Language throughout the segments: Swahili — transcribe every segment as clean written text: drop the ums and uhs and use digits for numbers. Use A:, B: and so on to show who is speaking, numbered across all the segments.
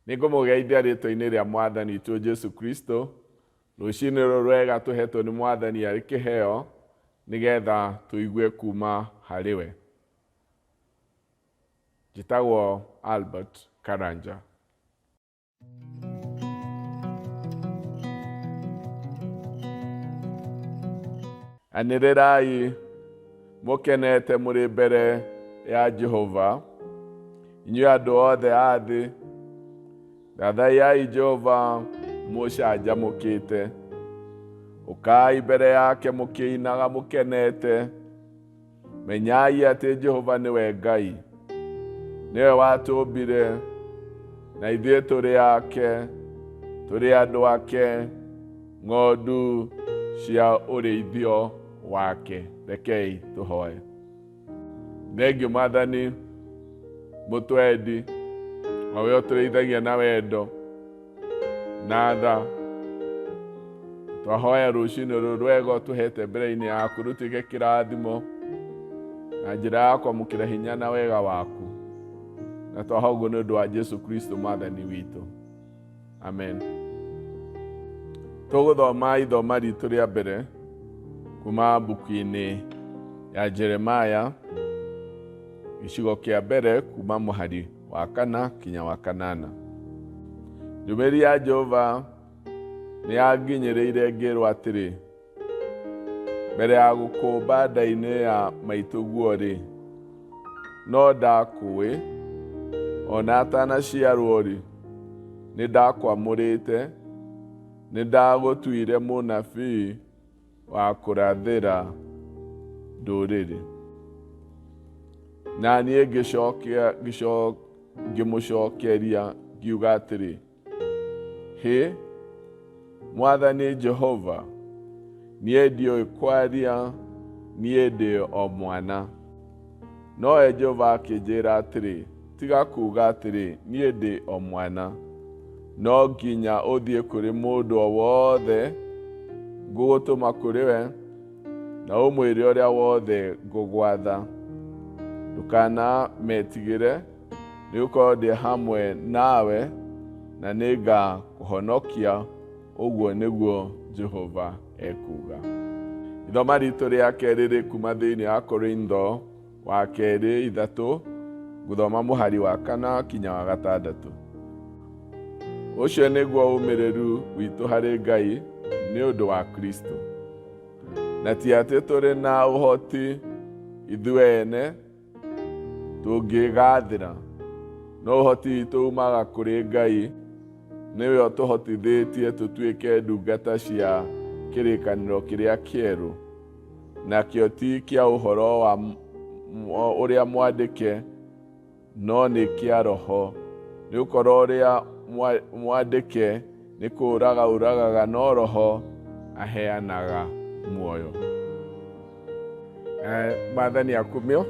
A: Nĩngũmũgeithia rĩtwa-inĩ rĩa Mwathani witũ Jesu Kristo. Rũciinĩ rũrũ rwega tũhetwo nĩ Mwathani arĩ kĩheo nĩgetha tũigue kuma harĩ we. Njĩtagwo Albert Karanja. Anĩrĩrai mũkenete mũrĩ mbere ya Jehova, inyuĩ andũ othe a thĩ. Thathaiyai Jehova mũcanjamũkĩte. Ũkai mbere yake mũkĩinaga mũkenete. Menyai atĩ Jehova nĩwe Ngai. Nĩwe watũmbire, na ithuĩ tũrĩ ake, tũrĩ andũ ake, ng'ondu cia ũrĩithio wake. Rekei tũhoe. Thengiũ Mwathani mũtwendi, o we ũtũrĩithagia na wendo na tha. Twahoya rũciinĩ rũrũ rwega ũtũhete mbere-inĩ yaku rũtuĩke kĩrathimo na njĩra ya kwamũkĩra hinya na wega waku. Na twahoya ũguo nĩ ũndũ wa Jesu Kristo Mwathani witũ. Amen. Tũgũthoma ithoma ritũ rĩa mbere kuma mbuku-inĩ ya Jeremaya, gĩcigo kĩa mbere kuma mũhari wa 4 kinya wa 8. Ndũmĩrĩri ya Jehova nĩyanginyĩrĩire ngĩrwo atĩrĩ, mbere ya gũkũũmba nda-inĩ ya maitũ guo-rĩ, no ndakũĩ, ona atanaciarwo-rĩ, nĩndakwamũrĩte, nĩndagũtuire mũnabii wa kũrathĩra ndũrĩrĩ. Na niĩ ngĩmũcokeria ngiuga atĩrĩ, hĩ, Mwathani Jehova, niĩ ndiũĩ kwaria, niĩ ndĩ o mwana. Nowe Jehova akĩnjĩra atĩrĩ, tiga kuuga atĩrĩ, niĩ ndĩ o mwana. No nginya ũthiĩ kũrĩ mũndũ o wothe ngũgũtũma kũrĩ we, na ũmwĩre ũrĩa wothe ngũgwatha. Ndũkanametigĩre, nĩgũkorwo ndĩ hamwe nawe, na nĩngakũhonokia, ũguo nĩguo Jehova ekuga. Ithoma ritũ rĩa kerĩ rĩ kuma thĩinĩ wa Korintho wa kerĩ 3, gũthoma mũhari wa 4 kinya wa 6. Ũcio nĩguo ũmĩrĩru witũ harĩ Ngai nĩ ũndũ wa Kristo. Na ti atĩ tũrĩ na ũhoti ithuĩ ene tũngĩgathĩra, no ũhoti witũ umaga kũrĩ Ngai, nĩwe ũtũhotithĩtie tũtuĩke ndungata cia kĩrĩkanĩro kĩrĩa kĩerũ. Nakĩo ti kĩa ũhoro wa ũrĩa mwandĩke, no nĩ kĩa Roho. Nĩgũkorwo ũrĩa mwandĩke nĩ kũũraga ũragaga, no Roho aheanaga muoyo. Mwathani akumio.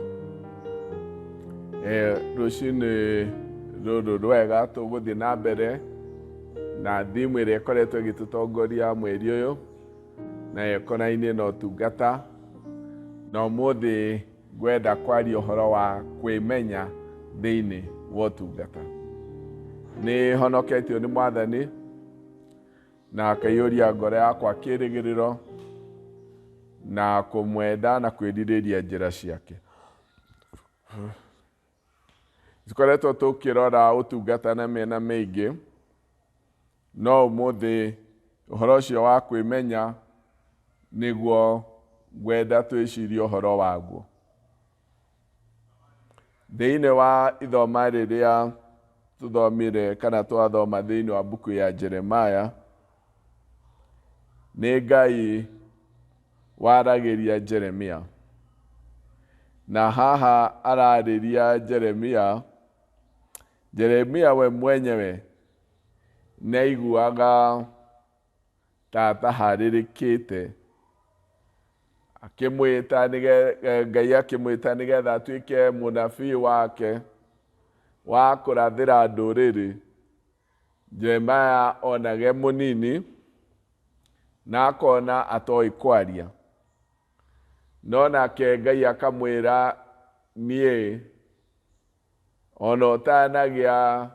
A: Rũciinĩ rũrũ rwega tũgũthiĩ na mbere na thimũ ĩrĩa ĩkoretwo ĩgĩtũtongoria mweri ũyũ, na ĩkonainie na ũtungata. Na ũmũthĩ ngwenda kwaria ũhoro wa kwĩmenya thĩinĩ wa ũtungata. Nĩ honoketio nĩ Mwathani na akaiyũria ngoro yakwa kĩĩrĩgĩrĩro na kũmwenda na kwĩrirĩria njĩra ciake. Tũkoretwo tũkĩrora ũtungata na mĩena mĩingĩ, no ũmũthĩ ũhoro ũcio wa kwĩmenya nĩguo ngwenda twĩcirie ũhoro waguo. Thĩinĩ wa ithoma rĩrĩa tũthomire kana twathoma thĩinĩ wa mbuku ya Jeremaya, nĩ Ngai waragĩria Jeremia. Na haha ararĩria Jeremia we mwenyewe nĩaiguaga ta ataharĩrĩkĩte, Ngai akĩmwĩta nĩgetha atuĩke mũnabii wake wa kũrathĩra ndũrĩrĩ. Jeremia onage mũnini na akona atoĩ kwaria. No nake Ngai akamwĩra, niĩ ona ũtanagĩa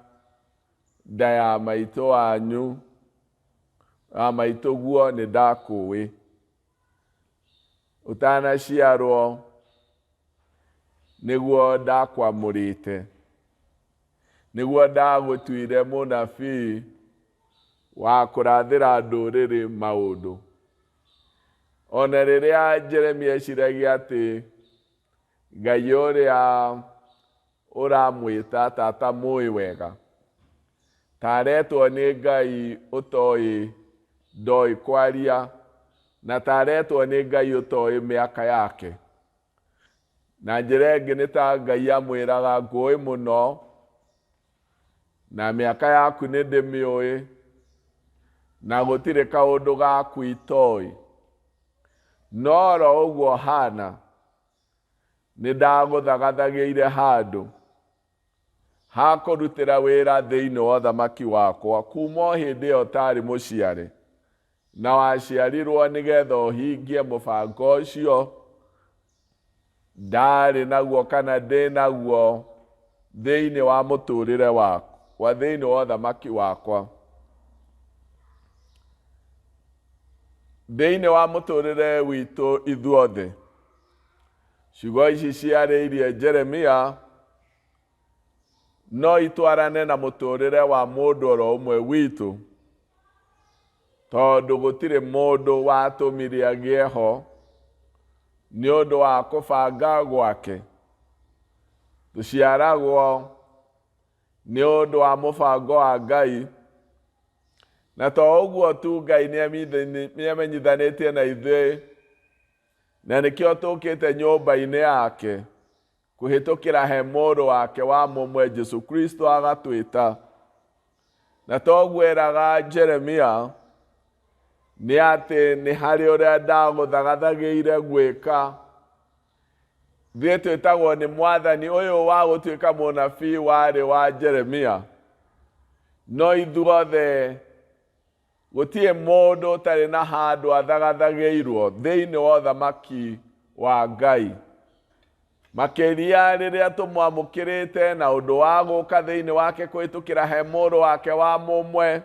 A: nda ya maitũ wanyu maitũguo nĩ ndakũĩ. Ũtanaciarwo nĩguo ndakwamũrĩte, nĩguo ndagũtuire mũnabii wa kũrathĩra ndũrĩrĩ maũndũ. Ona rĩrĩa Jeremia eciragia atĩ Ngai ũrĩa ũramwĩta tata mũĩ wega, taretwo nĩ Ngai ũtoĩ ndoĩ kwaria, na taretwo nĩ Ngai ũtoĩ mĩaka yake. Na njĩra ĩngĩ nĩ ta Ngai amwĩraga ngũĩ mũno, na mĩaka yaku nĩ ndĩmĩũĩ, na gũtirĩ kaũndũ gaku itoĩ. No ro ũguo hana, nĩ ndagũthagathagĩire handũ ha kũrutĩra wĩra thĩinĩ wa ũthamaki wakwa kuma o hĩndĩ ĩyo tarĩ mũciare, na waciarirwo nĩgetha ũhingie mũbango ũcio ndarĩ naguo kana ndĩ naguo thĩinĩ wa mũtũrĩre wakwa, thĩinĩ wa ũthamaki wakwa. Thĩinĩ wa mũtũrĩre witũ ithuothe, ciugo ici ciarĩirie Jeremia no itwarane na mũtũrĩre wa mũndũ oro ũmwe witũ, tondũ gũtirĩ mũndũ watũmire agĩe ho nĩ ũndũ wa kũbanga gwake. Tũciaragwo nĩ ũndũ wa mũbango wa Ngai, na to ũguo tu Ngai nĩamenyithanĩtie na ithuĩ, na nĩkĩo tũkĩte nyũmba-inĩ yake kũhĩtũkĩra he mũrũ wake wa mũmwe Jesũ Kristo agatwĩta. Na toguo eraga Jeremia nĩ atĩ nĩ harĩ ũrĩa ndagũthagathagĩire gwĩka. Ithuĩ twĩtagwo nĩ Mwathani ũyũ wa gũtuĩka mũnabii warĩ wa Jeremia, no ithuothe gũtirĩ mũndũ ũtarĩ na handũ athagathagĩirwo thĩinĩ wa ũthamaki wa Ngai. Makĩria rĩrĩa tũmwamũkĩrĩte na ũndũ wa gũka thĩinĩ wake kũhĩtũkĩra he mũrũ wake wa mũmwe,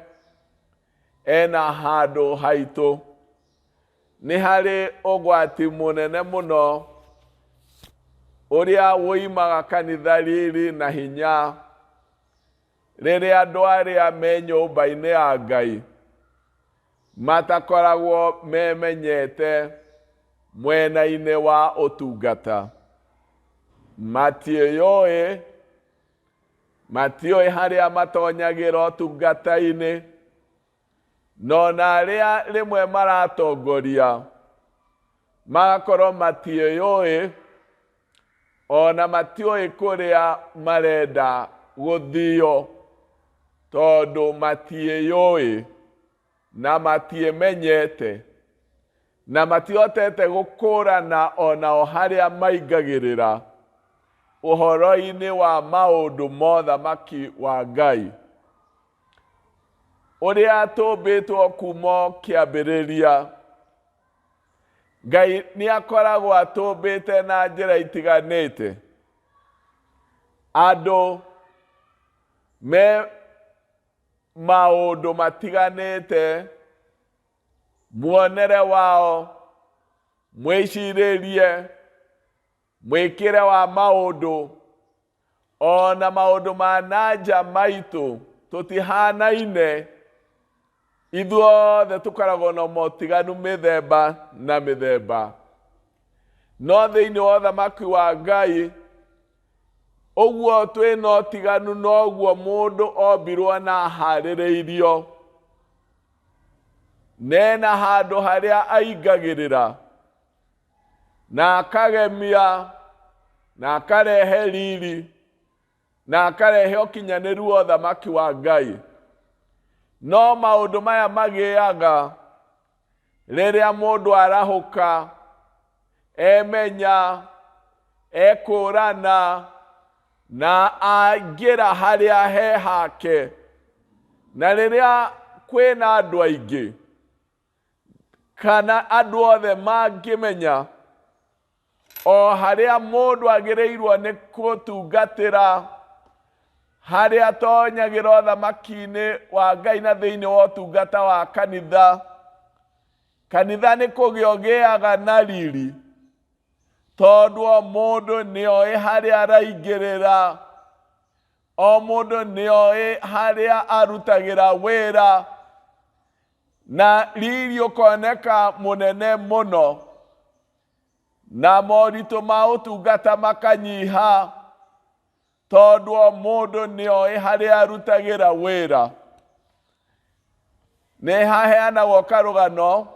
A: ena handũ haitũ. Nĩ harĩ ũgwati mũnene mũno ũrĩa woimaga kanitha riri na hinya rĩrĩa andũ arĩa me nyũmba-inĩ ya Ngai matakoragwo memenyete mwena-inĩ wa ũtungata. Matiũĩ harĩa matonyagĩra ũtungata-inĩ, no na arĩa rĩmwe maratongoria magakorwo matiũĩ, ona matiũĩ kũrĩa marenda gũthiĩ, tondũ matiũĩ na matiĩmenyete, na matihotete gũkũrana ona o harĩa maingagĩrĩra ũhoro-inĩ wa maũndũ ma ũthamaki wa Ngai ũrĩa tũmbĩtwo kuma kĩambĩrĩria. Ngai nĩ akoragwo atũmbĩte na njĩra itiganĩte. Andũ me maũndũ matiganĩte, muonere wao, mwĩcirĩrie, mwĩkĩre wa maũndũ, ona maũndũ ma nanja maitũ tũtihanaine. Ithuothe tũkoragwo na motiganu mĩthemba na mĩthemba, no thĩinĩ wa ũthamaki wa Ngai ũguo twĩna ũtiganu noguo mũndũ ombirwo na harĩrĩirio, nena handũ harĩa aingagĩrĩra na akagemia na akarehe riri na akarehe ũkinyanĩru wa ũthamaki wa Ngai. No maũndũ maya magĩaga rĩrĩa mũndũ arahũka, emenya, ekũrana na aingĩra harĩa he hake. Na rĩrĩa kwĩna andũ aingĩ kana andũ othe mangĩmenya o harĩa mũndũ agĩrĩirwo nĩ gũtungatĩra, harĩa atonyagĩra ũthamaki-inĩ wa Ngai na thĩinĩ wa ũtungata wa kanitha. Kanitha nĩ kũgĩa ũgĩaga na riri, tondũ o mũndũ nĩoĩ harĩa araingĩrĩra, o mũndũ nĩoĩ harĩa arutagĩra wĩra, na riri ũkoneka mũnene mũno, na moritũ ma ũtungata makanyiha, tondũ o mũndũ nĩoĩ harĩa arutagĩra wĩra. Nĩ haheanagwo karũgano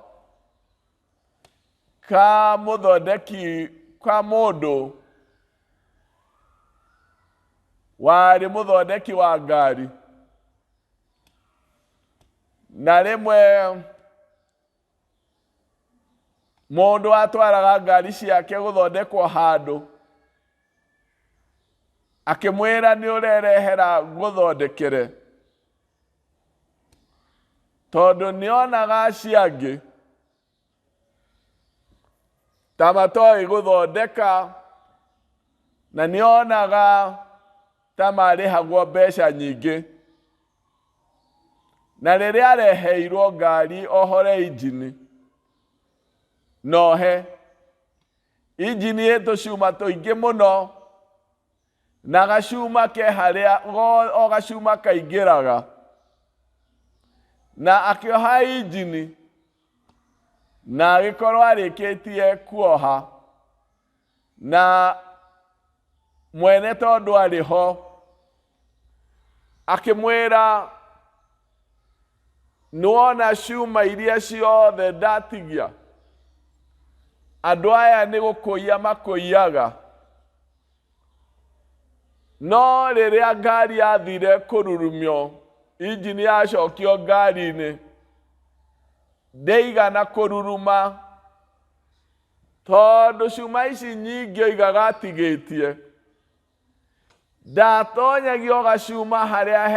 A: ka mũthondeki ka mũndũ warĩ mũthondeki wa ngari, na rĩmwe mũndũ atwaraga ngari ciake gũthondekwo handũ, akĩmwĩra nĩ ũrerehera gũthondekere, tondũ nĩonaga acio angĩ ta matoĩ gũthondeka, na nĩonaga ta marĩhagwo mbeca nyingĩ. Na rĩrĩa areheirwo ngari ohore injini, nohe injini ĩtũcuma tũingĩ mũno, na gacuma ke harĩa o gacuma kaingĩraga, na akĩoha injini na agĩkorwo arĩkĩtie kuoha, na mwene tondũ arĩ ho akĩmwĩra, nĩwona cuma iria ciothe ndatigia, andũ aya nĩ gũkũiya makũiyaga, no rĩrĩa ngari yathire kũrurumio, injini yacokio ngari-inĩ, ndeigana kũruruma, tondũ cuma ici nyingĩ oigaga atigĩtie. Ndatonyagio gacuma harĩa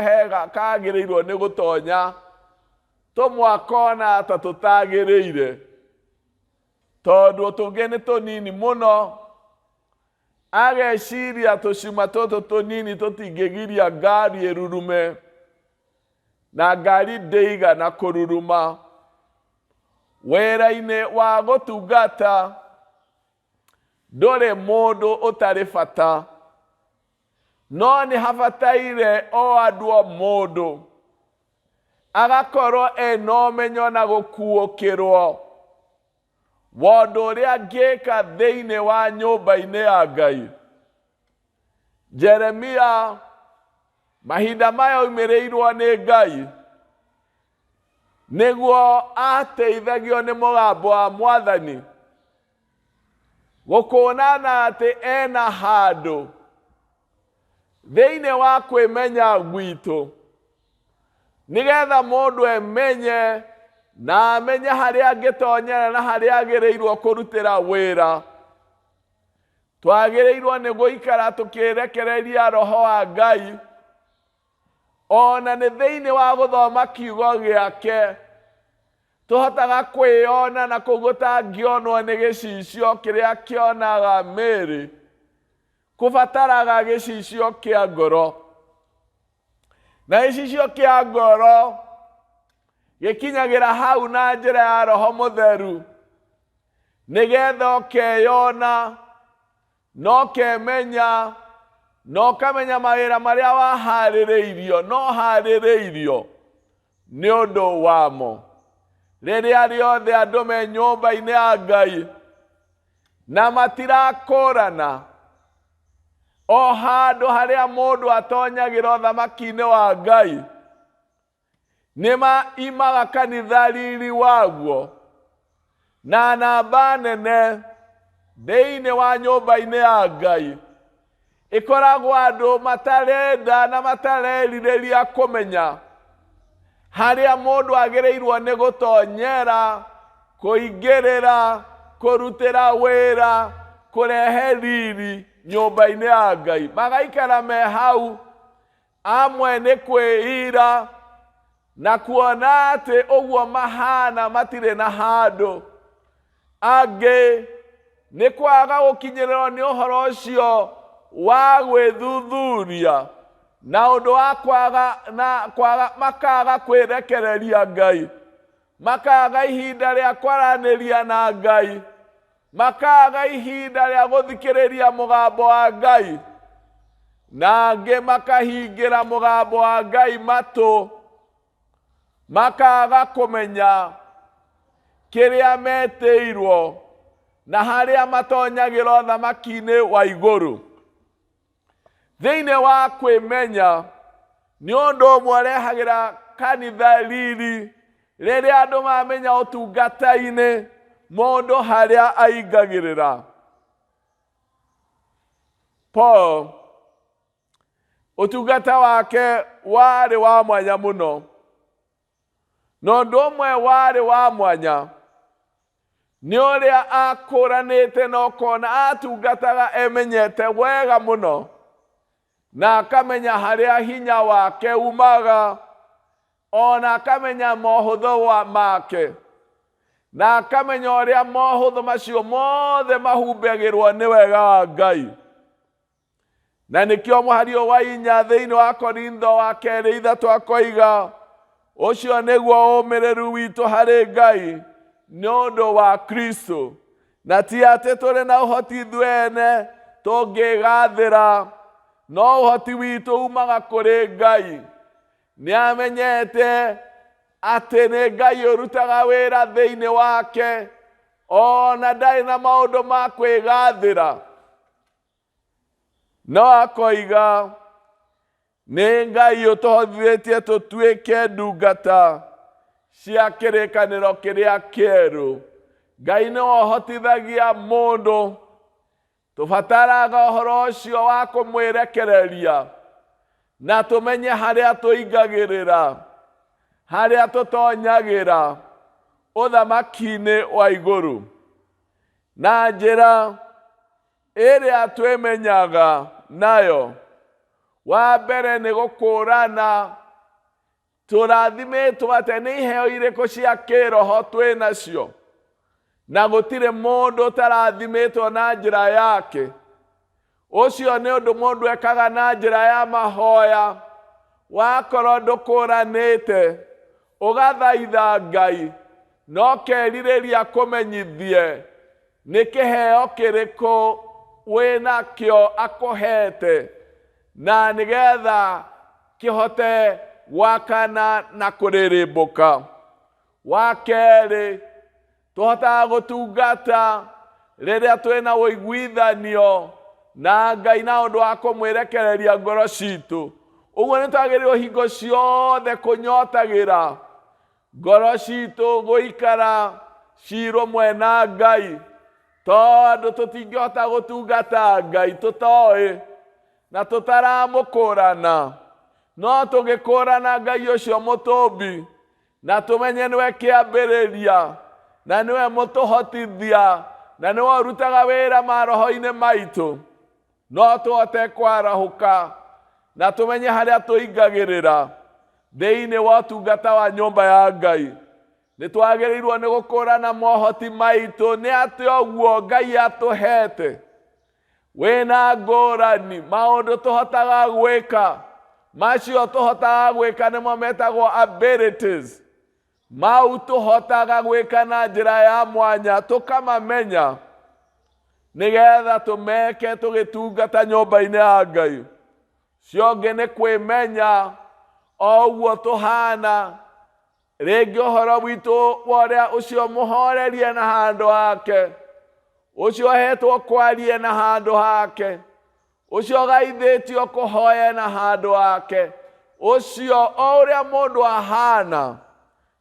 A: hega kagĩrĩirwo nĩ gũtonya, tũmwakona ta tũtagĩrĩire, tondũ tũngĩ nĩ tũnini mũno. Ageciria tũcuma tũtũ tũnini tũtingĩgiria ngari ĩrurume, na ngari ndĩigana kũruruma. Wĩra-inĩ wa gũtungata ndũrĩ mũndũ ũtarĩ bata, no nĩ habataire o andũ o mũndũ agakorwo ena ũmenyo na gũkuũkĩrwo wa ũndũ ũrĩa angĩka thĩinĩ wa nyũmba-inĩ ya Ngai. Jeremia mahinda maya oimĩrĩirwo nĩ Ngai nĩguo ateithagio nĩ mũgambo wa Mwathani gũkũnana atĩ ena handũ thĩinĩ wa kwĩmenya gwitũ, nĩgetha mũndũ emenye na amenye harĩa angĩtonyera na harĩa agĩrĩirwo kũrutĩra wĩra. Twagĩrĩirwo nĩ gũikara tũkĩrekereria Roho wa Ngai, ona nĩ thĩinĩ wa gũthoma kiugo gĩake tũhotaga kwĩona na kũu gũtangĩonwo nĩ gĩcicio kĩrĩa kĩonaga mĩĩrĩ, kũbataraga gĩcicio kĩa ngoro. Na gĩcicio kĩa ngoro gĩkinyagĩra hau na njĩra ya Roho Mũtheru, nĩgetha ũkeyona na ũkemenya na ũkamenya mawĩra marĩa waharĩrĩirio no harĩrĩirio nĩ ũndũ wamo. Rĩrĩa rĩothe andũ me nyũmba-inĩ ya Ngai na matirakũrana, o handũ harĩa mũndũ atonyagĩra ũthamaki-inĩ wa Ngai, nĩma imaga kanitha riri waguo na namba nene thĩinĩ wa nyũmba-inĩ ya Ngai. Ĩkoragwo andũ matarenda na matarerirĩria kũmenya harĩa mũndũ agĩrĩirwo nĩ gũtonyera, kũingĩrĩra, kũrutĩra wĩra, kũrehe riri nyũmba-inĩ ya Ngai. Magaikara me hau, amwe nĩ kwĩira na kuona atĩ ũguo mahana matirĩ na handũ, angĩ nĩ kwaga gũkinyĩrĩrwo nĩ ũhoro ũcio wa gwĩthuthuria na ũndũ wa kwaga makaga kwĩrekereria Ngai, makaga ihinda rĩa kwaranĩria na Ngai, makaga ihinda rĩa gũthikĩrĩria mũgambo wa Ngai, na angĩ makahingĩra mũgambo wa Ngai matũ, makaga kũmenya kĩrĩa metĩirwo na harĩa matonyagĩra ũthamaki-inĩ wa igũrũ. Thĩinĩ wa kwĩmenya nĩ ũndũ ũmwe ũrehagĩra kanitha riri rĩrĩa andũ mamenya ũtungata-inĩ mũndũ harĩa aingagĩrĩra. Paul, ũtungata wake warĩ wa mwanya mũno, na ũndũ ũmwe warĩ wa mwanya nĩ ũrĩa akũranĩte na ũkona atungataga emenyete wega mũno, na akamenya harĩa hinya wake umaga, ona akamenya mohũthũ make, na akamenya ũrĩa mohũthũ macio mothe mahumbagĩrwo nĩ wega wa Ngai. Na nĩkĩo mũhari wa 4 thĩinĩ wa Korintho wa 2:3 akoiga, ũcio nĩguo ũmĩrĩru witũ harĩ Ngai nĩ ũndũ wa Kristo, na ti atĩ tũrĩ na ũhoti ithuĩ tũngĩgathĩra, no ũhoti witũ umaga kũrĩ Ngai. Nĩ amenyete atĩ nĩ Ngai ũrutaga wĩra thĩinĩ wake, ona ndarĩ na maũndũ ma kwĩgathĩra. No akoiga nĩ Ngai ũtũhotithĩtie tũtuĩke ndungata cia kĩrĩkanĩro kĩrĩa kĩerũ. Ngai nĩ ũhotithagia mũndũ, tũbataraga ũhoro ũcio wa kũmwĩrekereria na tũmenye harĩa tũingagĩrĩra, harĩa tũtonyagĩra ũthamaki-inĩ wa igũrũ. Na njĩra ĩrĩa twĩmenyaga nayo, wa mbere nĩ gũkũrana tũrathimĩtwo atĩ nĩ iheo irĩkũ cia kĩroho twĩ nacio, na gũtirĩ mũndũ ũtarathimĩtwo na njĩra yake. Ũcio nĩ ũndũ mũndũ ekaga na njĩra ya mahoya. Wakorwo ndũkũranĩte, ũgathaitha Ngai, no kerirĩria kũmenyithie nĩ kĩheo kĩrĩkũ wĩnakĩo akũhete, na nĩgetha kĩhote gwakana na kũrĩrĩmbũka. Wa kerĩ, tũhotaga gũtungata rĩrĩa twĩna ũiguithanio na Ngai na ũndũ wa kũmwĩrekereria ngoro citũ. Ũguo nĩ twagĩrĩirwo hingo ciothe kũnyotagĩra ngoro citũ gũikara cirũmwe na Ngai, tondũ tũtingĩhota gũtungata Ngai tũtoĩ na tũtaramũkũrana. No tũgĩkũrana Ngai ũcio mũtũmbi na tũmenye nĩwe kĩambĩrĩria na nĩwe mũtũhotithia na nĩwe ũrutaga wĩra maroho-inĩ maitũ, no tũhote kwarahũka na tũmenye harĩa tũingagĩrĩra thĩinĩ wa ũtungata wa nyũmba ya Ngai. Nĩ twagĩrĩirwo nĩ gũkũrana mohoti maitũ, nĩ atĩ ũguo Ngai atũhete wĩna ngũrani maũndũ tũhotaga gwĩka. Macio tũhotaga gwĩka nĩmo metagwo abilities. Mau tũhotaga gwĩka na njĩra ya mwanya, tũkamamenya nĩgetha tũmeke tũgĩtungata nyũmba-inĩ ya Ngai. Cio ũngĩ nĩ kwĩmenya o ũguo tũhana, rĩngĩ ũhoro witũ ũrĩa ũcio mũhorerie na handũ hake, ũcio hetwo kwarie na handũ hake, ũcio gaithĩtio kũhoya na handũ hake, ũcio o ũrĩa mũndũ ahana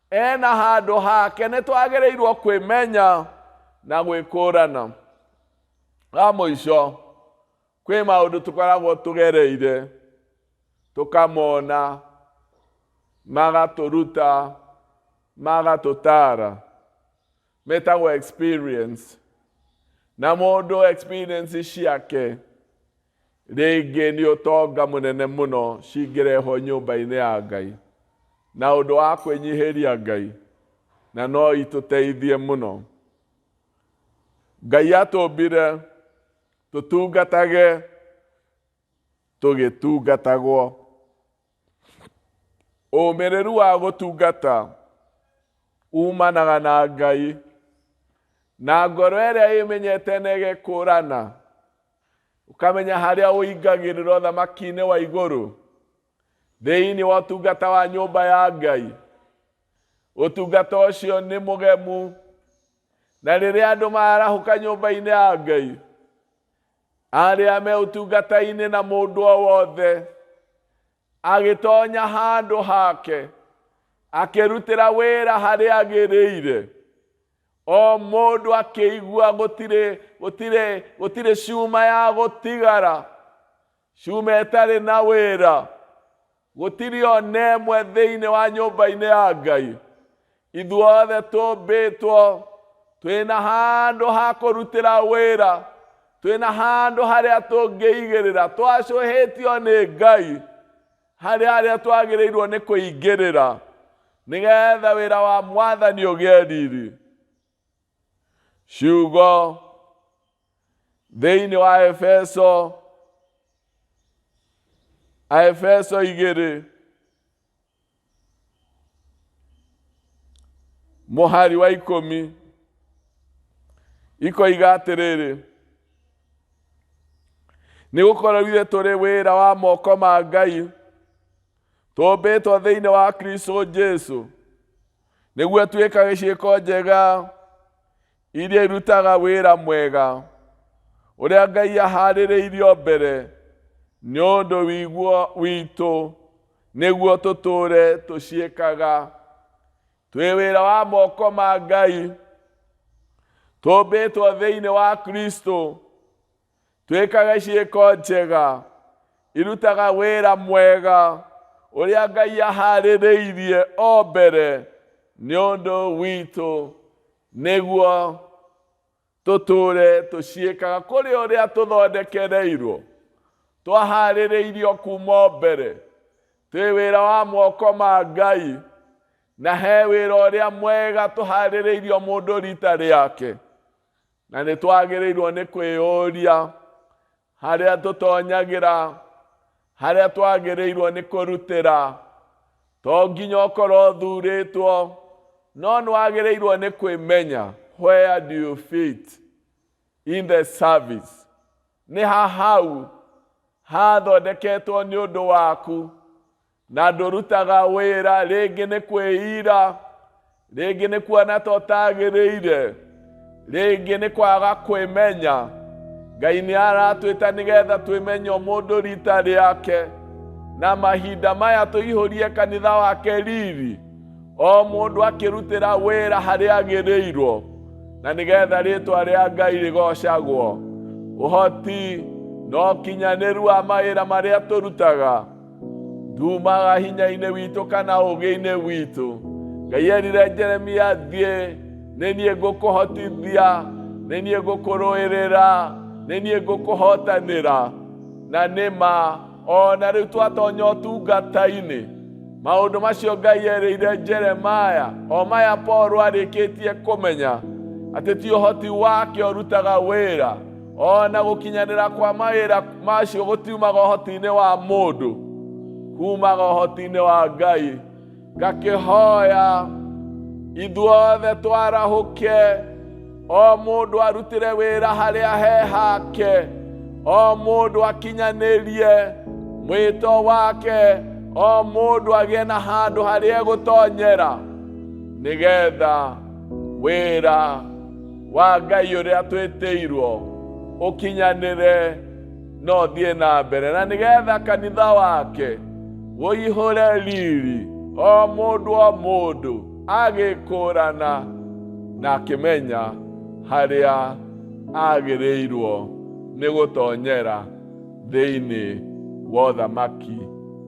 A: ena handũ hake. Nĩ twagĩrĩirwo kwĩmenya na gwĩkũrana. Wa mũico, kwĩ maũndũ tũkoragwo tũgereire, tũkamona, magatũruta, magatũtara, metagwo experience. Na mũndũ experience ciake rĩngĩ nĩ ũtonga mũnene mũno cingĩrehwo nyũmba-inĩ ya Ngai, na ũndũ wa kwĩnyihĩria Ngai, na no itũteithie mũno. Ngai atũmbire tũtungatage tũgĩtungatagwo. Ũmĩrĩru wa gũtungata umanaga na Ngai, na ngoro ĩrĩa ĩmenyete na ĩgekũrana, ũkamenya harĩa ũingagĩrĩra ũthamaki-inĩ wa igũrũ thĩinĩ wa ũtungata wa nyũmba ya Ngai. Ũtungata ũcio nĩ mũgemu, na rĩrĩa andũ marahũka nyũmba-inĩ ya Ngai, arĩa me ũtungata-inĩ na mũndũ o wothe agĩtonya handũ hake akĩrutĩra wĩra harĩa agĩrĩire, o mũndũ akĩigua gũtirĩ cuma ya gũtigara, cuma ĩtarĩ na wĩra, gũtirĩ ona ĩmwe thĩinĩ wa nyũmba-inĩ ya Ngai. Ithuothe tũmbĩtwo twĩna handũ ha kũrutĩra wĩra, twĩna handũ harĩa tũngĩigĩrĩra, twacũhĩtio nĩ Ngai harĩa twagĩrĩirwo nĩ kũingĩrĩra nĩgetha wĩra wa Mwathani ũgĩe riri. Ciugo thĩinĩ wa Efeso 2 mũhari wa 10 ikoiga atĩrĩrĩ: nĩgũkorwo ithuĩ tũrĩ wĩra wa moko ma Ngai, tũmbĩtwo thĩinĩ wa Kristo Jesũ nĩguo twĩkage ciĩko njega iria irutaga wĩra mwega ũrĩa Ngai aharĩrĩirio mbere nĩ ũndũ witũ nĩguo tũtũũre tũciĩkaga. Twĩ wĩra wa moko ma Ngai, tũmbĩtwo thĩinĩ wa Kristo twĩkage ciĩko njega irutaga wĩra mwega ũrĩa Ngai aharĩrĩirie o mbere nĩ ũndũ witũ nĩguo tũtũũre tũciĩkaga. Kũrĩ ũrĩa tũthondekereirwo, twaharĩrĩirio kuma mbere, twĩ wĩra wa moko ma Ngai, na he wĩra ũrĩa mwega tũharĩrĩirio mũndũ rita rĩake, na nĩ twagĩrĩirwo nĩ kwĩyũria harĩa tũtonyagĩra, harĩa twagĩrĩirwo nĩ kũrutĩra. To nginya ũkorwo ũthurĩtwo, no nĩwagĩrĩirwo nĩ kwĩmenya where do you fit in the service. Nĩ hau hathondeketwo nĩ ũndũ waku, na ndũrutaga wĩra, rĩngĩ nĩ kwĩira, rĩngĩ nĩ kuona ta ũtagĩrĩire, rĩngĩ nĩ kwaga kwĩmenya. Ngai nĩ aratwĩta nĩgetha twĩmenye mũndũ rita rĩake, na mahinda maya tũihũrie kanitha wake riri, o mũndũ akĩrutĩra wĩra harĩa agĩrĩirwo, na nĩgetha rĩtwa rĩa Ngai rĩgocagwo. Ũhoti na ũkinyanĩru wa mawĩra marĩa tũrutaga ndumaga hinya-inĩ witũ kana ũgĩ-inĩ witũ. Ngai erire Jeremia, thiĩ, nĩ niĩ ngũkũhotithia, nĩ niĩ ngũkũrũĩrĩra, nĩ niĩ ngũkũhotanĩra. Na nĩma ona rĩu twatonya ũtungata-inĩ, maũndũ macio Ngai erĩire Jeremia, o maya Paul arĩkĩtie kũmenya atĩ ti ũhoti wake ũrutaga wĩra, ona gũkinyanĩra kwa mawĩra macio gũtiumaga ũhoti-inĩ wa mũndũ, kumaga ũhoti-inĩ wa Ngai. Ngakĩhoya ithuothe twarahũke, o mũndũ arutĩre wĩra harĩa he hake, o mũndũ akinyanĩrie mwĩto wake, o mũndũ agĩe na handũ harĩa egũtonyera, nĩgetha wĩra wa Ngai ũrĩa twĩtĩirwo ũkinyanĩre na ũthiĩ na mbere, na nĩgetha kanitha wake ũihũre riri, o mũndũ agĩkũrana na akĩmenya harĩa agĩrĩirwo nĩ gũtonyera thĩinĩ wa ũthamaki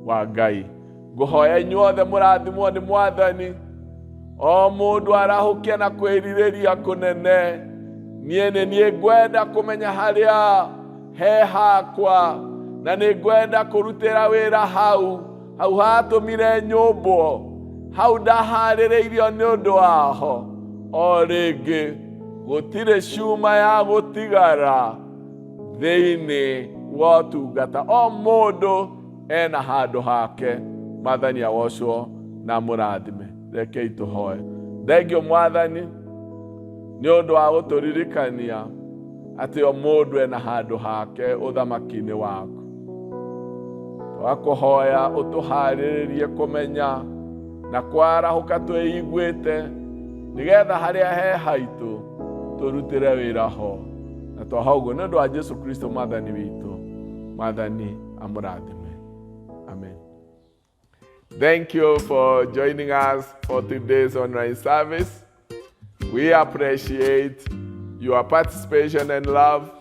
A: wa Ngai. Ngũhoya inyuothe mũrathimwo nĩ Mwathani, o mũndũ arahũkia na kwĩrirĩria kũnene. Niĩ ngwenda kũmenya harĩa he hakwa, na nĩ ngwenda kũrutĩra wĩra hau hatũmire nyũmbwo, hau ndaharĩrĩirio nĩ ũndũ waho. O rĩngĩ gũtirĩ cuma ya gũtigara thĩinĩ wa ũtungata. O mũndũ ena handũ hake. Mwathani agocwo na mũrathime. Rekei tũhoe. Thengio Mwathani nĩ ũndũ wa gũtũririkania atĩ o mũndũ ena handũ hake ũthamaki-inĩ waku. Twakũhoya ũtũharĩrĩrie kũmenya na kwarahũka twĩiguĩte nĩgetha harĩa he haitũ tũrutĩre wĩra ho. Na twahoya ũguo nĩ ũndũ wa Jesu Kristo Mwathani witũ. Mwathani amũrathime. Amen. Thank you for joining us for today's online service. We appreciate your participation and love.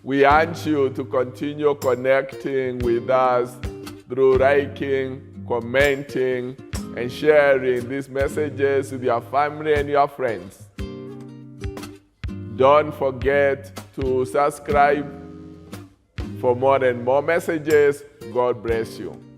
A: We urge you to continue connecting with us through liking, commenting, and sharing these messages with your family and your friends. Don't forget to subscribe for more and more messages. God bless you.